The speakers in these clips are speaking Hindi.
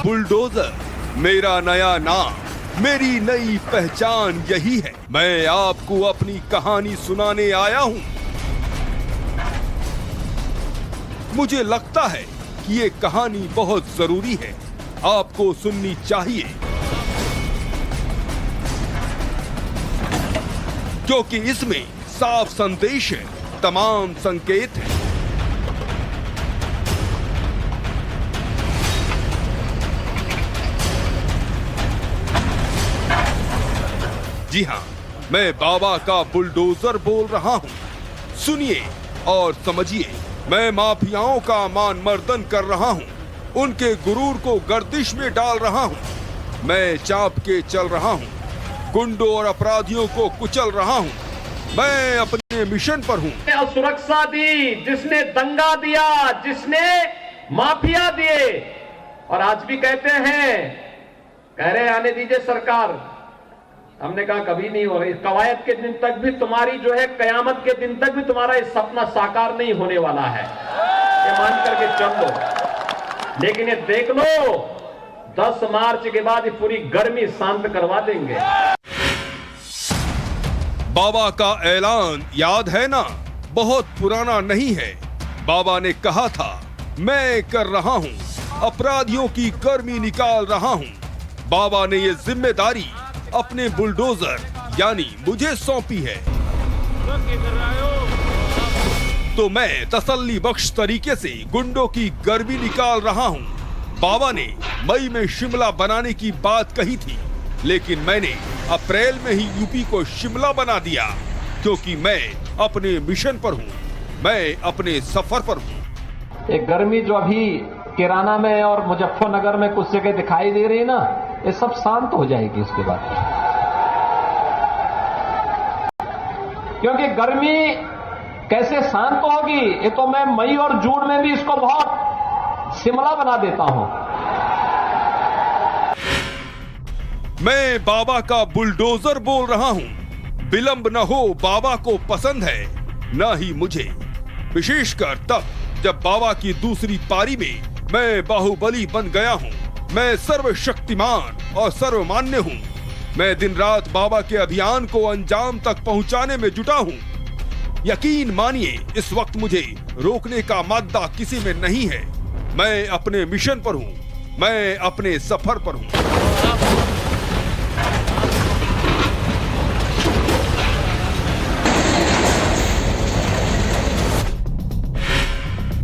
बुलडोजर, मेरा नया नाम, मेरी नई पहचान यही है। मैं आपको अपनी कहानी सुनाने आया हूं। मुझे लगता है कि ये कहानी बहुत जरूरी है, आपको सुननी चाहिए, क्योंकि इसमें साफ संदेश है, तमाम संकेत है। जी हां, मैं बाबा का बुलडोजर बोल रहा हूं। सुनिए और समझिए, मैं माफियाओं का मान मर्दन कर रहा हूं, उनके गुरूर को गर्दिश में डाल रहा हूं। मैं चाप के चल रहा हूं, गुंडों और अपराधियों को कुचल रहा हूं। मैं अपने मिशन पर हूं। सुरक्षा दी, जिसने दंगा दिया, जिसने माफिया दिए, और आज भी कहते हैं, कह रहे आने दीजिए सरकार। हमने कहा कभी नहीं हो रही, कवायद के दिन तक भी तुम्हारी जो है, कयामत के दिन तक भी तुम्हारा ये सपना साकार नहीं होने वाला है, ये मान करके चल लो। लेकिन ये देख लो, 10 मार्च के बाद ये पूरी गर्मी शांत करवा देंगे। बाबा का ऐलान याद है ना, बहुत पुराना नहीं है। बाबा ने कहा था, मैं कर रहा हूं, अपराधियों की गर्मी निकाल रहा हूं। बाबा ने ये जिम्मेदारी अपने बुलडोजर यानी मुझे सौंपी है, तो मैं तसल्ली बख्श तरीके से गुंडों की गर्मी निकाल रहा हूं। बाबा ने मई में शिमला बनाने की बात कही थी, लेकिन मैंने अप्रैल में ही यूपी को शिमला बना दिया, क्योंकि मैं अपने मिशन पर हूं, मैं अपने सफर पर हूं। एक गर्मी जो अभी किराना में और मुजफ्फरनगर में कुछ जगह दिखाई दे रही है ना, ये सब शांत हो जाएगी इसके बाद। क्योंकि गर्मी कैसे शांत होगी, ये तो मैं मई और जून में भी इसको बहुत शिमला बना देता हूं। मैं बाबा का बुलडोजर बोल रहा हूं। विलंब न हो बाबा को पसंद है, न ही मुझे, विशेषकर तब जब बाबा की दूसरी पारी में मैं बाहुबली बन गया हूं। मैं सर्वशक्तिमान और सर्वमान्य हूं। मैं दिन रात बाबा के अभियान को अंजाम तक पहुंचाने में जुटा हूं। यकीन मानिए, इस वक्त मुझे रोकने का मादा किसी में नहीं है। मैं अपने मिशन पर हूं, मैं अपने सफर पर हूं।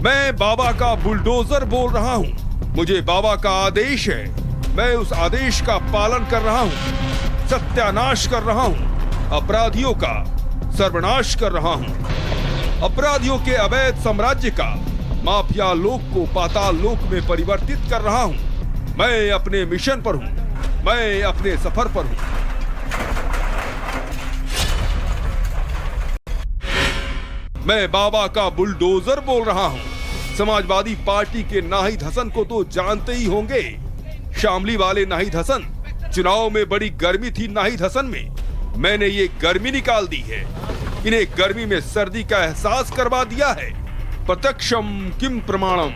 मैं बाबा का बुलडोजर बोल रहा हूं। मुझे बाबा का आदेश है, मैं उस आदेश का पालन कर रहा हूं, सत्यानाश कर रहा हूं, अपराधियों का सर्वनाश कर रहा हूं, अपराधियों के अवैध साम्राज्य का माफिया लोक को पाताल लोक में परिवर्तित कर रहा हूं। मैं अपने मिशन पर हूं, मैं अपने सफर पर हूं। मैं बाबा का बुलडोजर बोल रहा हूं। समाजवादी पार्टी के नाहिद हसन को तो जानते ही होंगे। शामली वाले नाहिद हसन, चुनाव में बड़ी गर्मी थी नाहिद हसन में। मैंने ये गर्मी निकाल दी है, इन्हें गर्मी में सर्दी का एहसास करवा दिया है। प्रत्यक्षम किम प्रमाणम,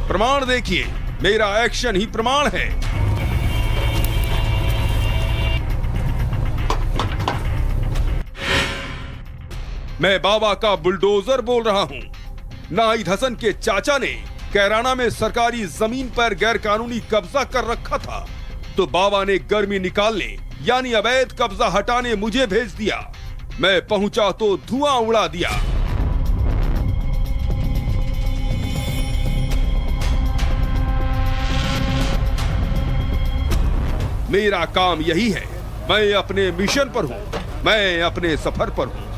प्रमाण देखिए, मेरा एक्शन ही प्रमाण है। मैं बाबा का बुलडोजर बोल रहा हूं। नाहिद हसन के चाचा ने कैराना में सरकारी जमीन पर गैरकानूनी कब्जा कर रखा था, तो बाबा ने गर्मी निकालने यानी अवैध कब्जा हटाने मुझे भेज दिया। मैं पहुंचा तो धुआं उड़ा दिया। मेरा काम यही है, मैं अपने मिशन पर हूं, मैं अपने सफर पर हूं।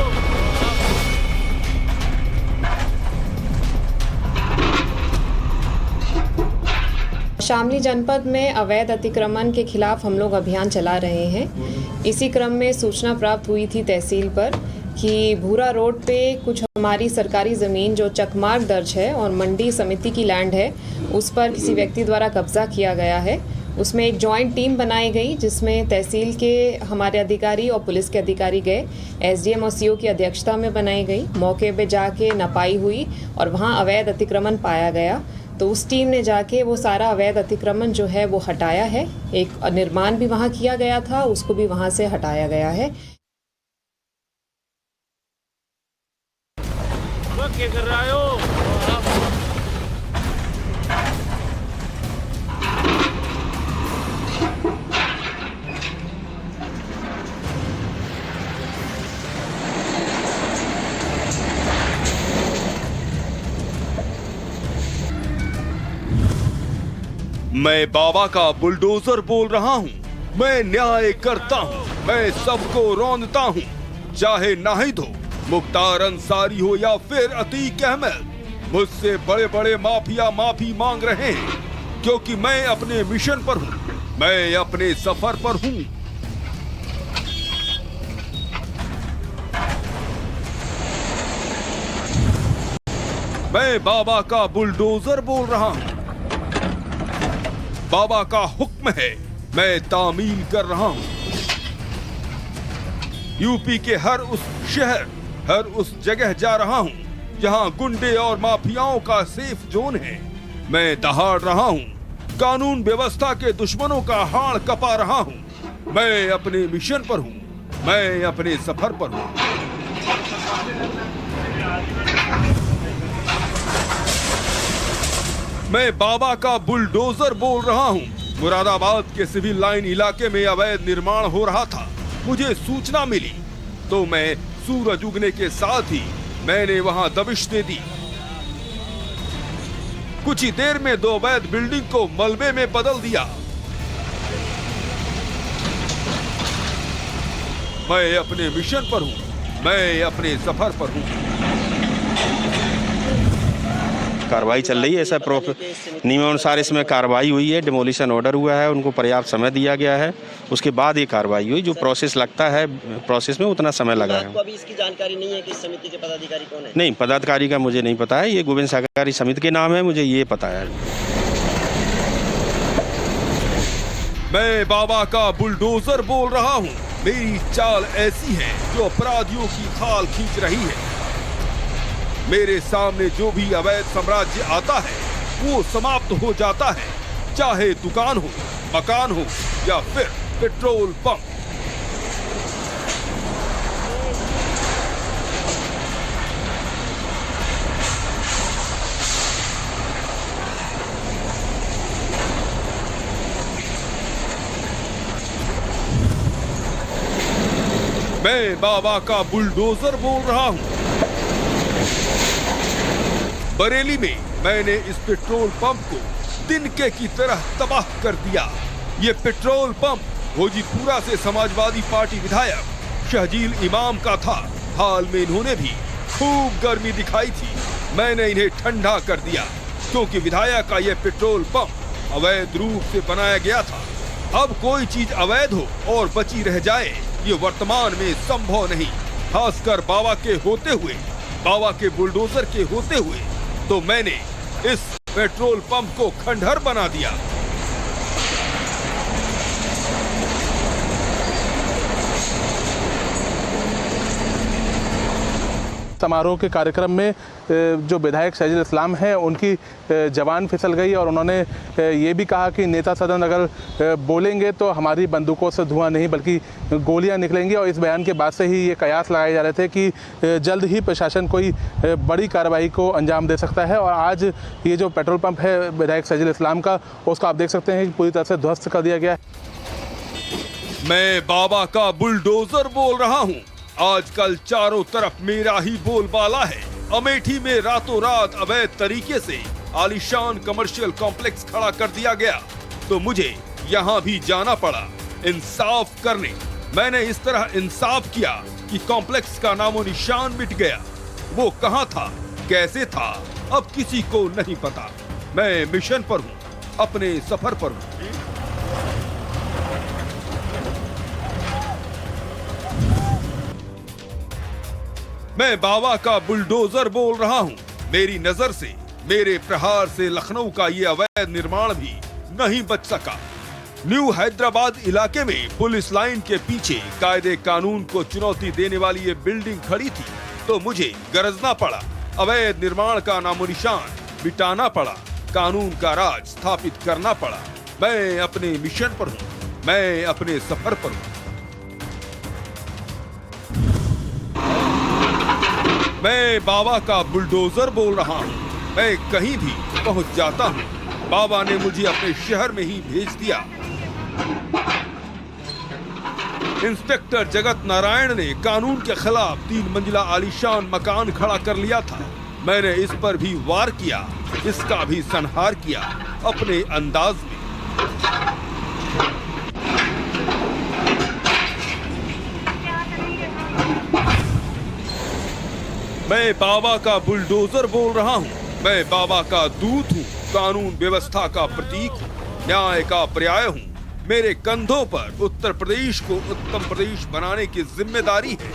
शामली जनपद में अवैध अतिक्रमण के खिलाफ हम लोग अभियान चला रहे हैं। इसी क्रम में सूचना प्राप्त हुई थी तहसील पर कि भूरा रोड पे कुछ हमारी सरकारी ज़मीन जो चकमार्क दर्ज है और मंडी समिति की लैंड है, उस पर किसी व्यक्ति द्वारा कब्जा किया गया है। उसमें एक जॉइंट टीम बनाई गई, जिसमें तहसील के हमारे अधिकारी और पुलिस के अधिकारी गए। एसडीएम और सीओ की अध्यक्षता में बनाई गई। मौके पे जाके नपाई हुई और वहाँ अवैध अतिक्रमण पाया गया। तो उस टीम ने जाके वो सारा अवैध अतिक्रमण जो है वो हटाया है। एक निर्माण भी वहाँ किया गया था, उसको भी वहाँ से हटाया गया है। क्या कर रहे हो? मैं बाबा का बुलडोजर बोल रहा हूँ। मैं न्याय करता हूँ, मैं सबको रौंदता हूँ, चाहे नाहिद हो, मुख्तार अंसारी हो या फिर अतीक अहमद। मुझसे बड़े बड़े माफिया माफी मांग रहे हैं क्योंकि मैं अपने मिशन पर हूँ, मैं अपने सफर पर हूँ। मैं बाबा का बुलडोजर बोल रहा हूँ। बाबा का हुक्म है, मैं तामील कर रहा हूं। यूपी के हर उस शहर, हर उस जगह जा रहा हूं जहां गुंडे और माफियाओं का सेफ जोन है। मैं दहाड़ रहा हूं, कानून व्यवस्था के दुश्मनों का हाड़ कपा रहा हूं। मैं अपने मिशन पर हूं, मैं अपने सफर पर हूं। मैं बाबा का बुलडोजर बोल रहा हूँ। मुरादाबाद के सिविल लाइन इलाके में अवैध निर्माण हो रहा था। मुझे सूचना मिली तो मैं सूरज उगने के साथ ही मैंने वहां दबिश दे दी। कुछ ही देर में 2 अवैध बिल्डिंग को मलबे में बदल दिया। मैं अपने मिशन पर हूँ, मैं अपने सफर पर हूँ। कार्रवाई चल रही है, ऐसा नियमानुसार इसमें कार्रवाई हुई है। डिमोलिशन ऑर्डर हुआ है, उनको पर्याप्त समय दिया गया है, उसके बाद ये कार्रवाई हुई। जो प्रोसेस लगता है, प्रोसेस में उतना समय लगा है। आपको अभी इसकी जानकारी नहीं है कि इस समिति के पदाधिकारी कौन है? नहीं, पदाधिकारी का मुझे नहीं पता है। ये गोविंद सहकारी समिति के नाम है, मुझे ये पता है। मैं बाबा का बुलडोजर बोल रहा हूँ। मेरी चाल ऐसी है जो अपराधियों की खाल खींच रही है। मेरे सामने जो भी अवैध साम्राज्य आता है वो समाप्त हो जाता है, चाहे दुकान हो, मकान हो या फिर पेट्रोल पंप। मैं बाबा का बुलडोजर बोल रहा हूँ। बरेली में मैंने इस पेट्रोल पंप को तिनके की तरह तबाह कर दिया। ये पेट्रोल पंप भोजीपुरा से समाजवादी पार्टी विधायक शहजील इमाम का था। हाल में इन्होंने भी खूब गर्मी दिखाई थी। मैंने इन्हें ठंडा कर दिया क्योंकि विधायक का यह पेट्रोल पंप अवैध रूप से बनाया गया था। अब कोई चीज अवैध हो और बची रह जाए, ये वर्तमान में संभव नहीं। खासकर बाबा के होते हुए, बाबा के बुलडोजर के होते हुए तो मैंने इस पेट्रोल पंप को खंडहर बना दिया। समारोह के कार्यक्रम में जो विधायक शहजील इस्लाम हैं उनकी जवान फिसल गई और उन्होंने ये भी कहा कि नेता सदन अगर बोलेंगे तो हमारी बंदूकों से धुआं नहीं बल्कि गोलियां निकलेंगी। और इस बयान के बाद से ही ये कयास लगाए जा रहे थे कि जल्द ही प्रशासन कोई बड़ी कार्रवाई को अंजाम दे सकता है। और आज ये जो पेट्रोल पंप है विधायक शहजील इस्लाम का, उसको आप देख सकते हैं कि पूरी तरह से ध्वस्त कर दिया गया है। मैं बाबा का बुलडोजर बोल रहा हूँ। आजकल चारों तरफ मेरा ही बोलबाला है। अमेठी में रातों रात अवैध तरीके से आलीशान कमर्शियल कॉम्प्लेक्स खड़ा कर दिया गया तो मुझे यहाँ भी जाना पड़ा इंसाफ करने। मैंने इस तरह इंसाफ किया कि कॉम्प्लेक्स का नामो निशान मिट गया। वो कहाँ था, कैसे था, अब किसी को नहीं पता। मैं मिशन पर हूँ, अपने सफर पर हूँ। मैं बाबा का बुलडोजर बोल रहा हूँ। मेरी नजर से, मेरे प्रहार से लखनऊ का ये अवैध निर्माण भी नहीं बच सका। न्यू हैदराबाद इलाके में पुलिस लाइन के पीछे कायदे कानून को चुनौती देने वाली ये बिल्डिंग खड़ी थी तो मुझे गरजना पड़ा, अवैध निर्माण का नामोनिशान मिटाना पड़ा। कानून का राज स्थापित करना पड़ा। मैं अपने मिशन पर हूं, मैं अपने सफर पर हूं। मैं बाबा का बुलडोजर बोल रहा हूं। मैं कहीं भी पहुंच जाता हूं। बाबा ने मुझे अपने शहर में ही भेज दिया। इंस्पेक्टर जगत नारायण ने कानून के खिलाफ 3 मंजिला आलीशान मकान खड़ा कर लिया था। मैंने इस पर भी वार किया, इसका भी संहार किया अपने अंदाज में। मैं बाबा का बुलडोजर बोल रहा हूं। मैं बाबा का दूत हूं, कानून व्यवस्था का प्रतीक हूं, न्याय का पर्याय हूं। मेरे कंधों पर उत्तर प्रदेश को उत्तम प्रदेश बनाने की जिम्मेदारी है।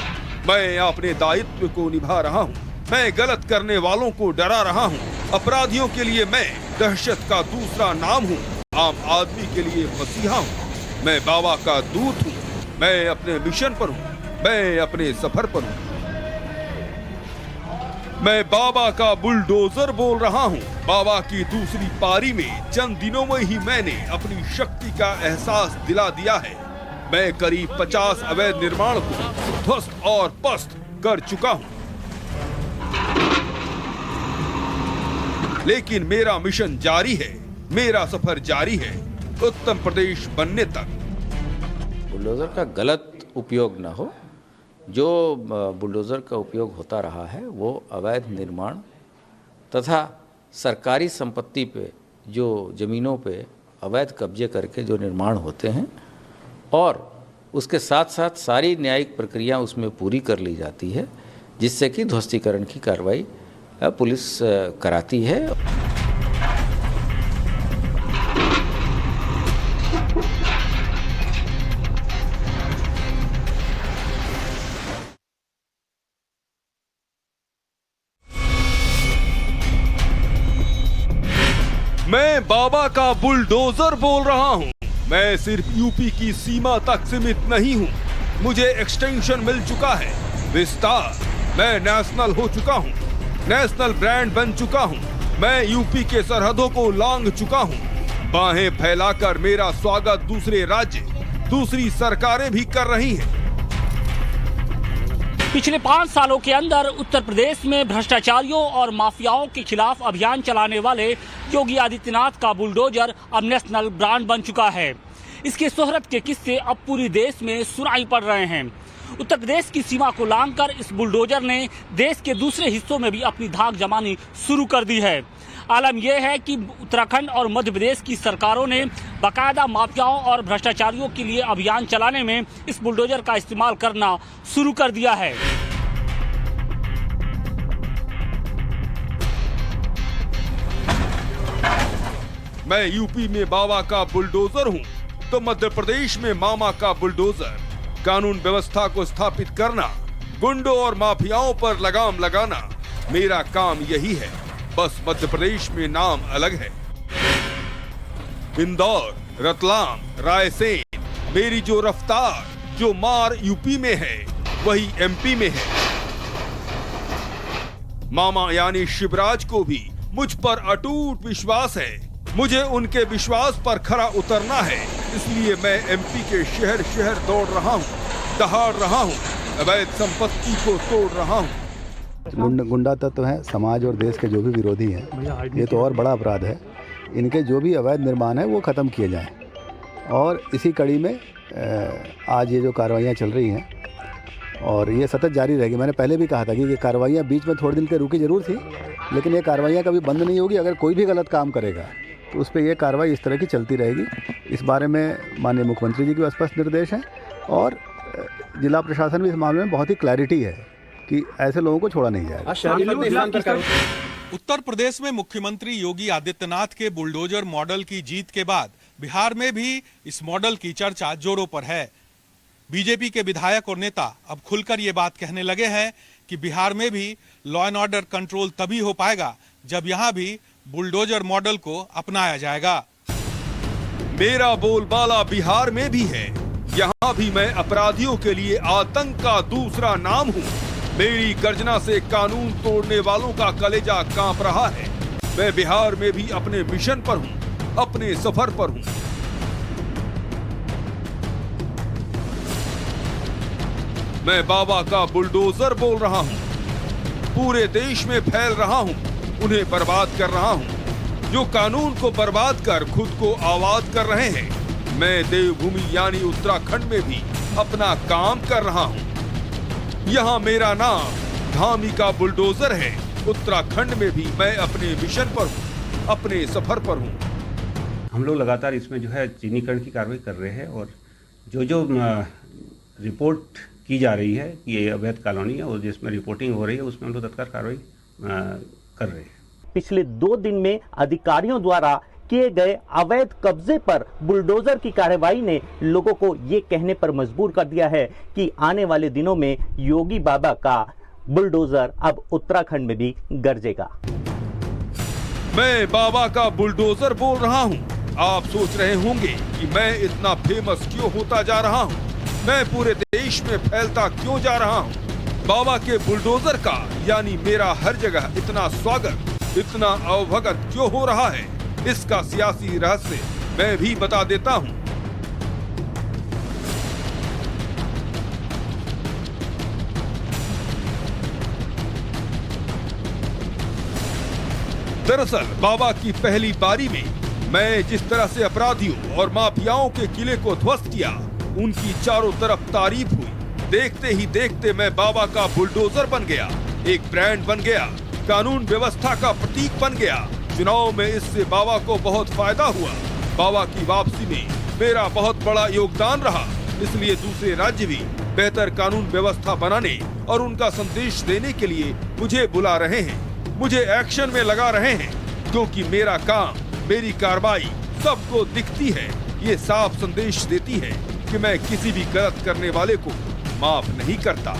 मैं अपने दायित्व को निभा रहा हूं। मैं गलत करने वालों को डरा रहा हूं। अपराधियों के लिए मैं दहशत का दूसरा नाम हूं। आम आदमी के लिए मसीहा हूं। मैं बाबा का दूत हूं। मैं अपने मिशन पर हूं। मैं अपने सफर पर हूं। मैं बाबा का बुलडोजर बोल रहा हूं। बाबा की दूसरी पारी में चंद दिनों में ही मैंने अपनी शक्ति का एहसास दिला दिया है। मैं करीब 50 अवैध निर्माण को ध्वस्त और पस्त कर चुका हूं। लेकिन मेरा मिशन जारी है, मेरा सफर जारी है, उत्तम प्रदेश बनने तक। बुलडोजर का गलत उपयोग न हो। जो बुलडोज़र का उपयोग होता रहा है वो अवैध निर्माण तथा सरकारी संपत्ति पे, जो ज़मीनों पे अवैध कब्जे करके जो निर्माण होते हैं, और उसके साथ साथ सारी न्यायिक प्रक्रिया उसमें पूरी कर ली जाती है, जिससे कि ध्वस्तीकरण की कार्रवाई पुलिस कराती है। मैं बाबा का बुलडोजर बोल रहा हूं। मैं सिर्फ यूपी की सीमा तक सीमित नहीं हूं। मुझे एक्सटेंशन मिल चुका है, विस्तार। मैं नेशनल हो चुका हूं, नेशनल ब्रांड बन चुका हूं। मैं यूपी के सरहदों को लांघ चुका हूं। बाहें फैलाकर मेरा स्वागत दूसरे राज्य, दूसरी सरकारें भी कर रही हैं। पिछले 5 सालों के अंदर उत्तर प्रदेश में भ्रष्टाचारियों और माफियाओं के खिलाफ अभियान चलाने वाले योगी आदित्यनाथ का बुलडोजर अब नेशनल ब्रांड बन चुका है। इसके शोहरत के किस्से अब पूरे देश में सुनाई पड़ रहे हैं। उत्तर प्रदेश की सीमा को लांघकर इस बुलडोजर ने देश के दूसरे हिस्सों में भी अपनी धाक जमानी शुरू कर दी है। आलम यह है कि उत्तराखंड और मध्य प्रदेश की सरकारों ने बाकायदा माफियाओं और भ्रष्टाचारियों के लिए अभियान चलाने में इस बुलडोजर का इस्तेमाल करना शुरू कर दिया है। मैं यूपी में बाबा का बुलडोजर हूं, तो मध्य प्रदेश में मामा का बुलडोजर। कानून व्यवस्था को स्थापित करना, गुंडों और माफियाओं पर लगाम लगाना, मेरा काम यही है। बस मध्य प्रदेश में नाम अलग है। इंदौर, रतलाम, रायसेन, मेरी जो रफ्तार, जो मार यूपी में है, वही एमपी में है। मामा यानी शिवराज को भी मुझ पर अटूट विश्वास है। मुझे उनके विश्वास पर खरा उतरना है, इसलिए मैं एमपी के शहर शहर दौड़ रहा हूँ, दहाड़ रहा हूँ, अवैध संपत्ति को तोड़ रहा हूँ। गुंडा तत्व हैं, समाज और देश के जो भी विरोधी हैं, ये तो और बड़ा अपराध है। इनके जो भी अवैध निर्माण है वो ख़त्म किए जाएं। और इसी कड़ी में आज ये जो कार्रवाइयाँ चल रही हैं और ये सतत जारी रहेगी। मैंने पहले भी कहा था कि ये कार्रवाइयाँ बीच में थोड़े दिन के रुकी ज़रूर थी, लेकिन ये कार्रवाइयाँ कभी बंद नहीं होगी। अगर कोई भी गलत काम करेगा तो उस पर यह कार्रवाई इस तरह की चलती रहेगी। इस बारे में माननीय मुख्यमंत्री जी के स्पष्ट निर्देश हैं और जिला प्रशासन भी इस मामले में बहुत ही क्लैरिटी है कि ऐसे लोगों को छोड़ा नहीं जाएगा। उत्तर प्रदेश में मुख्यमंत्री योगी आदित्यनाथ के बुलडोजर मॉडल की जीत के बाद बिहार में भी इस मॉडल की चर्चा जोरों पर है। बीजेपी के विधायक और नेता अब खुलकर ये बात कहने लगे हैं कि बिहार में भी लॉ एंड ऑर्डर कंट्रोल तभी हो पाएगा जब यहाँ भी बुलडोजर मॉडल को अपनाया जाएगा। मेरा बोलबाला बिहार में भी है। यहाँ भी मैं अपराधियों के लिए आतंक का दूसरा नाम हूँ। मेरी गर्जना से कानून तोड़ने वालों का कलेजा कांप रहा है। मैं बिहार में भी अपने मिशन पर हूं, अपने सफर पर हूं। मैं बाबा का बुलडोजर बोल रहा हूं, पूरे देश में फैल रहा हूं, उन्हें बर्बाद कर रहा हूं जो कानून को बर्बाद कर खुद को आबाद कर रहे हैं। मैं देवभूमि यानी उत्तराखंड में भी अपना काम कर रहा हूं। यहाँ मेरा नाम धामी का बुलडोजर है। उत्तराखंड में भी मैं अपने मिशन पर हूँ, अपने सफर पर हूँ। हम लोग लगातार इसमें जो है चिन्हीकरण की कार्रवाई कर रहे हैं और जो रिपोर्ट की जा रही है कि ये अवैध कॉलोनी है और जिसमें रिपोर्टिंग हो रही है उसमें हम लोग तत्काल कार्रवाई कर रहे हैं। पिछले 2 दिन में अधिकारियों द्वारा किए गए अवैध कब्जे पर बुलडोजर की कार्रवाई ने लोगों को ये कहने पर मजबूर कर दिया है कि आने वाले दिनों में योगी बाबा का बुलडोजर अब उत्तराखंड में भी गरजेगा। मैं बाबा का बुलडोजर बोल रहा हूँ। आप सोच रहे होंगे कि मैं इतना फेमस क्यों होता जा रहा हूँ, मैं पूरे देश में फैलता क्यों जा रहा हूँ। बाबा के बुलडोजर का यानी मेरा हर जगह इतना स्वागत, इतना अवभगत क्यों हो रहा है, इसका सियासी रहस्य मैं भी बता देता हूँ। दरअसल बाबा की पहली बारी में मैं जिस तरह से अपराधियों और माफियाओं के किले को ध्वस्त किया, उनकी चारों तरफ तारीफ हुई। देखते ही देखते मैं बाबा का बुलडोजर बन गया, एक ब्रांड बन गया, कानून व्यवस्था का प्रतीक बन गया। चुनाव में इससे बाबा को बहुत फायदा हुआ। बाबा की वापसी में मेरा बहुत बड़ा योगदान रहा, इसलिए दूसरे राज्य भी बेहतर कानून व्यवस्था बनाने और उनका संदेश देने के लिए मुझे बुला रहे हैं, मुझे एक्शन में लगा रहे हैं, क्योंकि मेरा काम, मेरी कार्रवाई सबको दिखती है। ये साफ संदेश देती है कि मैं किसी भी गलत करने वाले को माफ नहीं करता।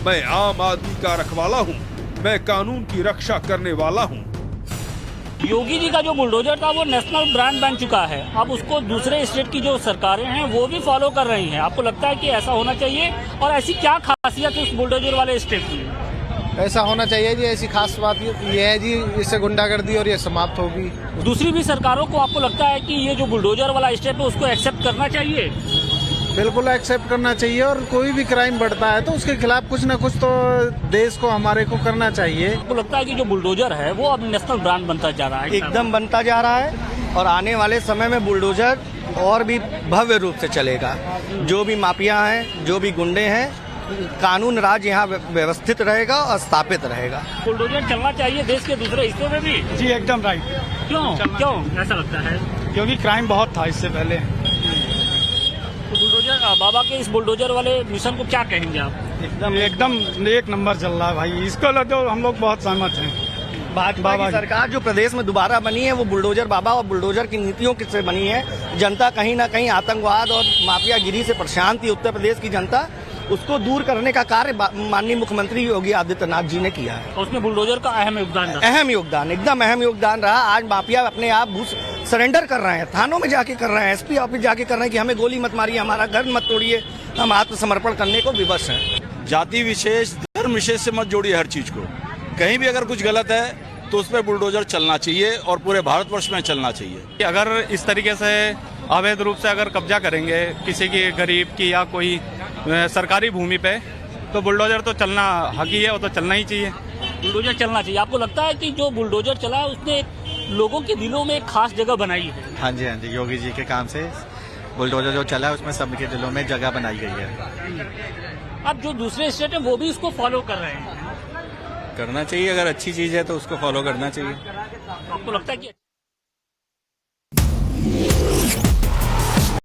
मैं आम आदमी का रखवाला हूँ, मैं कानून की रक्षा करने वाला हूँ। योगी जी का जो बुलडोजर था वो नेशनल ब्रांड बन चुका है। अब उसको दूसरे स्टेट की जो सरकारें हैं वो भी फॉलो कर रही हैं। आपको लगता है कि ऐसा होना चाहिए, और ऐसी क्या खासियत है उस बुलडोजर वाले स्टेट की? ऐसा होना चाहिए जी। ऐसी खास बात ये है जी, इससे गुंडागर्दी और ये समाप्त होगी। दूसरी भी सरकारों को आपको लगता है कि ये जो बुलडोजर वाला स्टेप है उसको एक्सेप्ट करना चाहिए? बिल्कुल एक्सेप्ट करना चाहिए, और कोई भी क्राइम बढ़ता है तो उसके खिलाफ कुछ न कुछ तो देश को, हमारे को करना चाहिए। आपको लगता है कि जो बुलडोजर है वो अब नेशनल ब्रांड बनता जा रहा है? एकदम बनता जा रहा है, और आने वाले समय में बुलडोजर और भी भव्य रूप से चलेगा। जो भी माफिया हैं, जो भी गुंडे हैं, कानून राज यहाँ व्यवस्थित रहेगा और स्थापित रहेगा। बुलडोजर चलना चाहिए देश के दूसरे हिस्सों में भी? जी एकदम राइट। क्यों ऐसा लगता है? क्योंकि क्राइम बहुत था इससे पहले। तो बुलडोजर, बाबा के इस बुलडोजर वाले मिशन को क्या कहेंगे आप? एकदम एक नंबर चल रहा है भाई, इसको तो हम लोग बहुत सहमत हैं। भाजपा की सरकार जो प्रदेश में दोबारा बनी है वो बुलडोजर बाबा और बुलडोजर की नीतियों से बनी है। जनता कहीं ना कहीं आतंकवाद और माफियागिरी से परेशान थी। उत्तर प्रदेश की जनता, उसको दूर करने का कार्य माननीय मुख्यमंत्री योगी आदित्यनाथ जी ने किया है। उसमें बुलडोजर का अहम योगदान रहा। अहम योगदान, एकदम अहम योगदान रहा। आज माफिया अपने आप सरेंडर कर रहे हैं, थानों में जाके कर रहे हैं, एसपी ऑफिस जाके कर रहे हैं कि हमें गोली मत मारिए, हमारा घर मत तोड़िए, हम आत्मसमर्पण करने को विवश हैं। जाति विशेष, धर्म विशेष से मत जोड़िए हर चीज को। कहीं भी अगर कुछ गलत है तो उस पर बुलडोजर चलना चाहिए और पूरे भारतवर्ष में चलना चाहिए। अगर इस तरीके से अवैध रूप से अगर कब्जा करेंगे किसी की, गरीब की या कोई सरकारी भूमि पे, तो बुलडोजर तो चलना हक ही है, वो तो चलना ही चाहिए। बुलडोजर चलना चाहिए। आपको लगता है कि जो बुलडोजर चला है उसने लोगों के दिलों में एक खास जगह बनाई है? हाँ जी, योगी जी के काम से बुलडोजर जो चला है उसमें सबके दिलों में जगह बनाई गई है। अब जो दूसरे स्टेट है वो भी उसको फॉलो कर रहे हैं। करना चाहिए, अगर अच्छी चीज है तो उसको फॉलो करना चाहिए। आपको लगता है कि